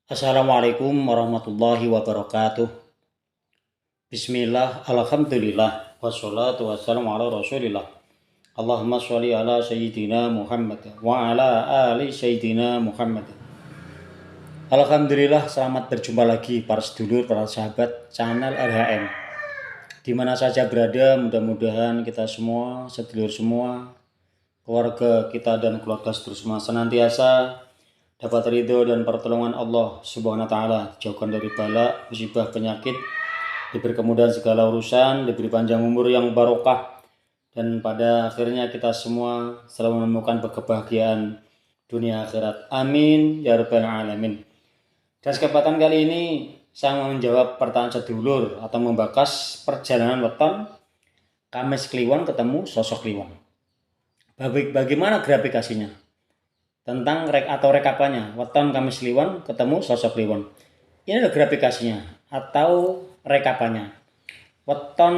Assalamualaikum warahmatullahi wabarakatuh. Bismillah, alhamdulillah, wassalatu wassalamu ala rasulillah. Allahumma sholli ala sayyidina Muhammad wa ala ali sayyidina Muhammad. Alhamdulillah, selamat berjumpa lagi para sedulur, para sahabat channel RHM. Di mana saja berada, mudah-mudahan kita semua, sedulur semua, keluarga kita dan keluarga sedulur semua senantiasa dapat ridho dan pertolongan Allah Subhanahu wa taala, jauhkan dari bala, musibah, penyakit, diberi kemudahan segala urusan, diberi panjang umur yang barokah, dan pada akhirnya kita semua selalu menemukan kebahagiaan dunia akhirat. Amin ya rabbal alamin. Dan kesempatan kali ini saya mau menjawab pertanyaan sedulur atau membahas perjalanan weton Kamis Kliwon ketemu sosok Kliwon. Bagaimana grafikasinya? Tentang rekapannya, weton Kamis Kliwon ketemu sosok Kliwon. Ini adalah grafikasinya atau rekapannya. Weton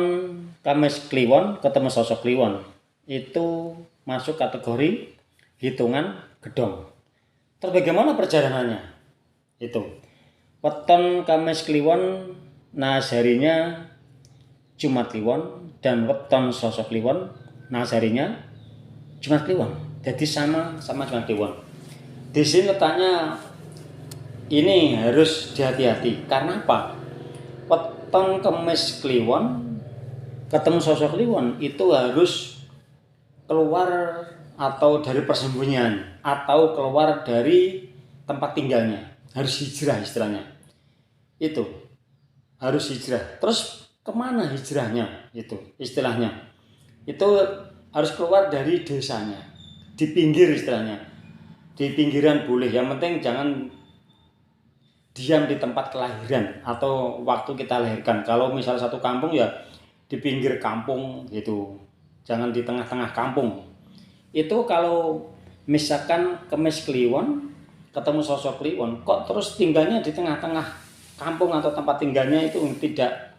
Kamis Kliwon ketemu sosok Kliwon itu masuk kategori hitungan gedong. Terus bagaimana perjalanannya? Itu weton Kamis Kliwon nazarinya Jumat Kliwon, dan weton sosok Kliwon nazarinya Jumat Kliwon. Jadi sama Jumat Kliwon. Di sini letaknya ini harus dihati-hati. Karena apa? Weton Kamis Kliwon ketemu sosok Kliwon itu harus keluar atau dari persembunyian atau keluar dari tempat tinggalnya. Harus hijrah istilahnya. Itu harus hijrah. Terus kemana hijrahnya? Itu istilahnya. Itu harus keluar dari desanya. Di pinggir istilahnya, di pinggiran boleh, yang penting jangan diam di tempat kelahiran atau waktu kita lahirkan. Kalau misalnya satu kampung ya di pinggir kampung gitu, jangan di tengah-tengah kampung. Itu kalau misalkan Kamis Kliwon ketemu sosok Kliwon, kok terus tinggalnya di tengah-tengah kampung atau tempat tinggalnya itu tidak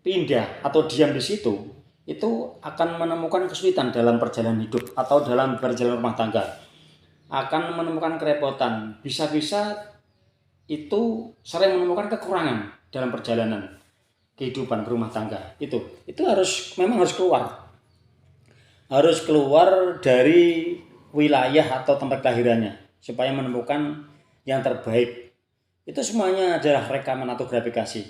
pindah atau diam di situ, itu akan menemukan kesulitan dalam perjalanan hidup atau dalam perjalanan rumah tangga. Akan menemukan kerepotan, bisa-bisa itu sering menemukan kekurangan dalam perjalanan kehidupan berumah tangga. Itu memang harus keluar. Harus keluar dari wilayah atau tempat kelahirannya supaya menemukan yang terbaik. Itu semuanya adalah rekaman atau grafikasi.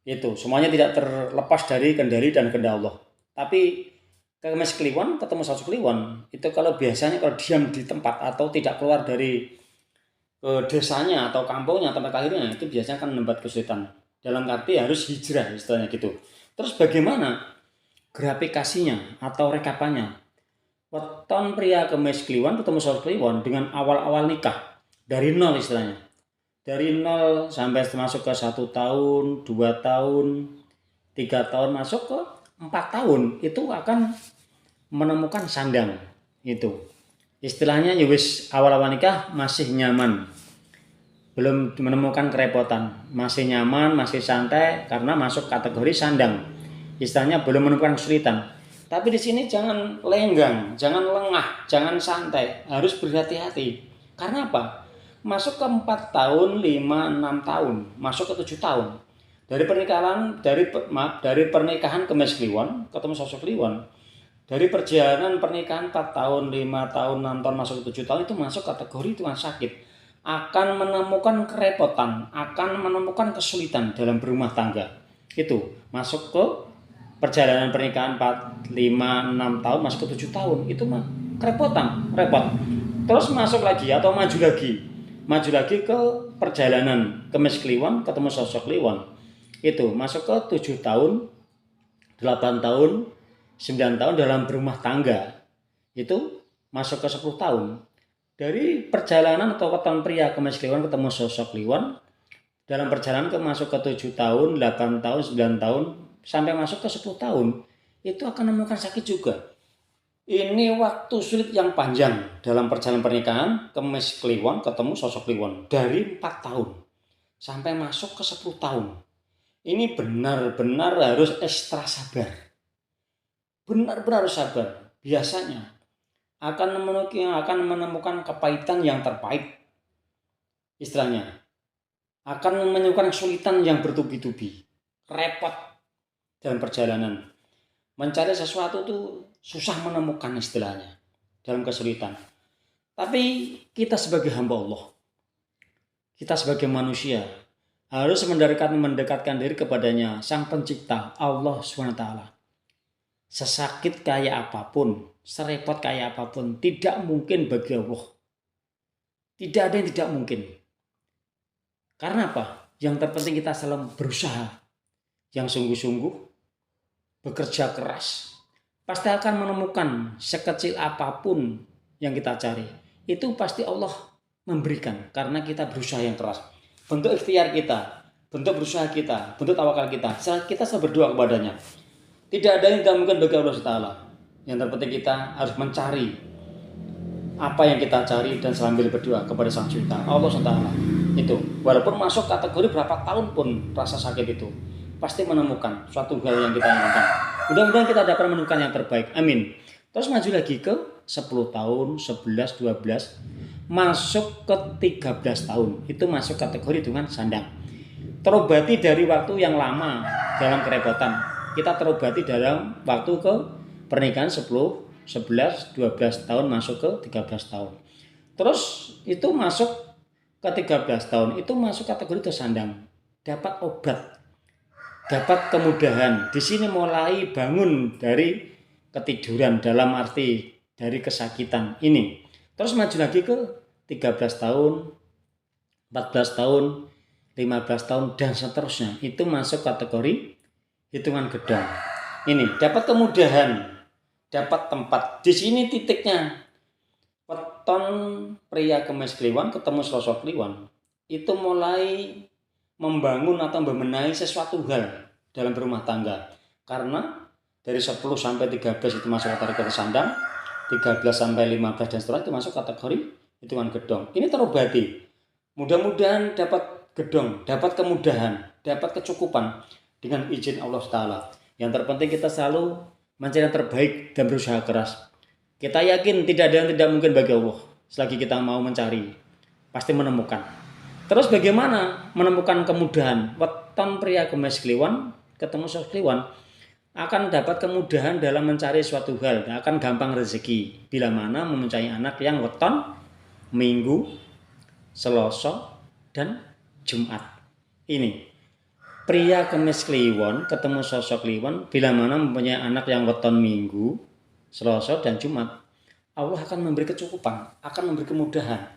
Itu semuanya tidak terlepas dari kendali dan kehendak Allah. Tapi Kamis Kliwon ketemu sosok Kliwon itu kalau biasanya kalau diam di tempat atau tidak keluar dari desanya atau kampungnya tempat lahirnya, itu biasanya akan membuat kesulitan. Dalam arti harus hijrah istilahnya gitu. Terus bagaimana grafikasinya atau rekapannya? Weton pria Kamis Kliwon ketemu sosok Kliwon dengan awal-awal nikah dari nol istilahnya. Dari nol sampai masuk ke 1 tahun, 2 tahun, 3 tahun, masuk ke 4 tahun itu akan menemukan sandang. Itu istilahnya ya wis awal-awal nikah masih nyaman, belum menemukan kerepotan, masih nyaman, masih santai karena masuk kategori sandang. Istilahnya belum menemukan kesulitan. Tapi di sini jangan lenggang, jangan lengah, jangan santai, harus berhati-hati. Karena apa? Masuk ke 4 tahun, 5, 6 tahun, masuk ke 7 tahun. Dari pernikahan Kamis Kliwon ketemu sosok Kliwon. Dari perjalanan pernikahan 4 tahun, 5 tahun, 6 tahun masuk ke 7 tahun itu masuk kategori itu sakit. Akan menemukan kerepotan, akan menemukan kesulitan dalam berumah tangga. Itu masuk ke perjalanan pernikahan 4, 5, 6 tahun masuk ke 7 tahun itu mah kerepotan, repot. Terus masuk lagi atau maju lagi ke perjalanan Kamis Kliwon ketemu sosok Kliwon. Itu masuk ke 7 tahun, 8 tahun, 9 tahun dalam berumah tangga. Itu masuk ke 10 tahun. Dari perjalanan atau weton pria Kamis Kliwon ketemu sosok Kliwon, dalam perjalanan masuk ke 7 tahun, 8 tahun, 9 tahun, sampai masuk ke 10 tahun, itu akan menemukan sakit juga. Ini waktu sulit yang panjang dalam perjalanan pernikahan Kamis Kliwon ketemu sosok Kliwon. Dari 4 tahun sampai masuk ke 10 tahun. Ini benar-benar harus ekstra sabar. Benar-benar harus sabar. Biasanya akan menemukan kepahitan yang terpahit. Istilahnya. akan menemukan kesulitan yang bertubi-tubi, repot dalam perjalanan. Mencari sesuatu itu susah menemukan istilahnya dalam kesulitan. Tapi kita sebagai hamba Allah, kita sebagai manusia harus mendekatkan diri kepadanya, Sang Pencipta Allah SWT. Sesakit kayak apapun, serepot kayak apapun, tidak mungkin bagi Allah. Tidak ada yang tidak mungkin. Karena apa? Yang terpenting kita selalu berusaha, yang sungguh-sungguh, bekerja keras. Pasti akan menemukan sekecil apapun yang kita cari. Itu pasti Allah memberikan karena kita berusaha yang keras. Bentuk ikhtiar kita, bentuk berusaha kita, bentuk tawakal kita. Kita selalu berdoa kepadanya. Tidak ada yang tidak mungkin bagi Allah Ta'ala. Yang terpenting kita harus mencari apa yang kita cari dan sambil berdoa kepada Sang Pencipta Allah Ta'ala. Itu walaupun masuk kategori berapa tahun pun rasa sakit itu pasti menemukan suatu hal yang kita inginkan. Mudah-mudahan kita dapat menemukan yang terbaik. Amin. Terus maju lagi ke 10 tahun, 11, 12, masuk ke 13 tahun. Itu masuk kategori hitungan sandang. Terobati dari waktu yang lama dalam kerepotan. Kita terobati dalam waktu ke pernikahan 10, 11, 12 tahun masuk ke 13 tahun. Terus itu masuk ke 13 tahun, itu masuk kategori tersandang. Dapat obat, dapat kemudahan. Di sini mulai bangun dari ketiduran dalam arti dari kesakitan ini. Terus maju lagi ke 13 tahun, 14 tahun, 15 tahun dan seterusnya. Itu masuk kategori hitungan gedong. Ini dapat kemudahan, dapat tempat. Di sini titiknya. Weton pria kemis kliwon ketemu sosok kliwon. Itu mulai membangun atau membenahi sesuatu hal dalam berumah tangga. Karena dari 10 sampai 13 itu masuk kategori sandang, 13 sampai 15 dan seterusnya itu masuk kategori hitungan gedong. Ini terobati. Mudah-mudahan dapat gedong, dapat kemudahan, dapat kecukupan dengan izin Allah Ta'ala. Yang terpenting kita selalu mencari yang terbaik dan berusaha keras. Kita yakin tidak ada yang tidak mungkin bagi Allah. Selagi kita mau mencari, pasti menemukan. Terus bagaimana menemukan kemudahan? Weton pria kemis kliwon ketemu sosok kliwon akan dapat kemudahan dalam mencari suatu hal, akan gampang rezeki. Bila mana mencari anak yang weton, Minggu, Selasa, dan Jumat. Ini pria kemis kliwon ketemu sosok kliwon bila mana mempunyai anak yang weton Minggu, Selasa, dan Jumat. Allah akan memberi kecukupan, akan memberi kemudahan.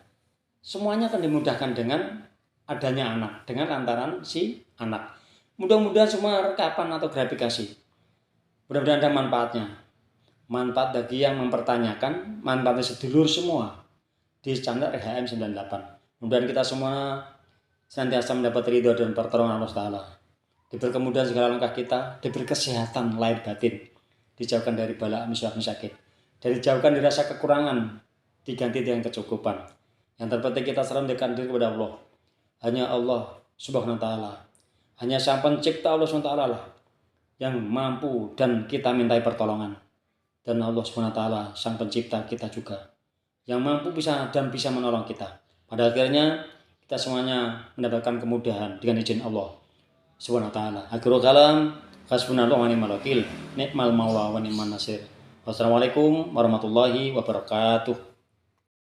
Semuanya akan dimudahkan dengan adanya anak, dengan lantaran si anak. Mudah-mudahan semua rekapan atau gratifikasi, mudah-mudahan ada manfaatnya. Manfaat bagi yang mempertanyakan, manfaatnya sedulur semua di channel RHM 98. Mudah-mudahan kita semua senantiasa mendapat ridho dan pertolongan Allah Ta'ala. Diberi kemudahan segala langkah kita, diberi kesehatan lahir batin, dijauhkan dari bala musibah sakit, dan dijauhkan dari rasa kekurangan, diganti dengan kecukupan. Yang terpenting kita selalu mendekatkan diri kepada Allah. Hanya Allah Subhanahu wa Ta'ala, hanya Sang Pencipta Allah Subhanahu wa Ta'ala lah yang mampu dan kita mintai pertolongan. Dan Allah Subhanahu wa Ta'ala Sang Pencipta kita juga yang mampu bisa menolong kita. Pada akhirnya kita semuanya mendapatkan kemudahan dengan izin Allah Subhanahu wa Ta'ala. Akhirul kalam, hasbunallahu wa ni'mal wakil, ni'mal maula wa ni'man nasir. Wassalamualaikum warahmatullahi wabarakatuh.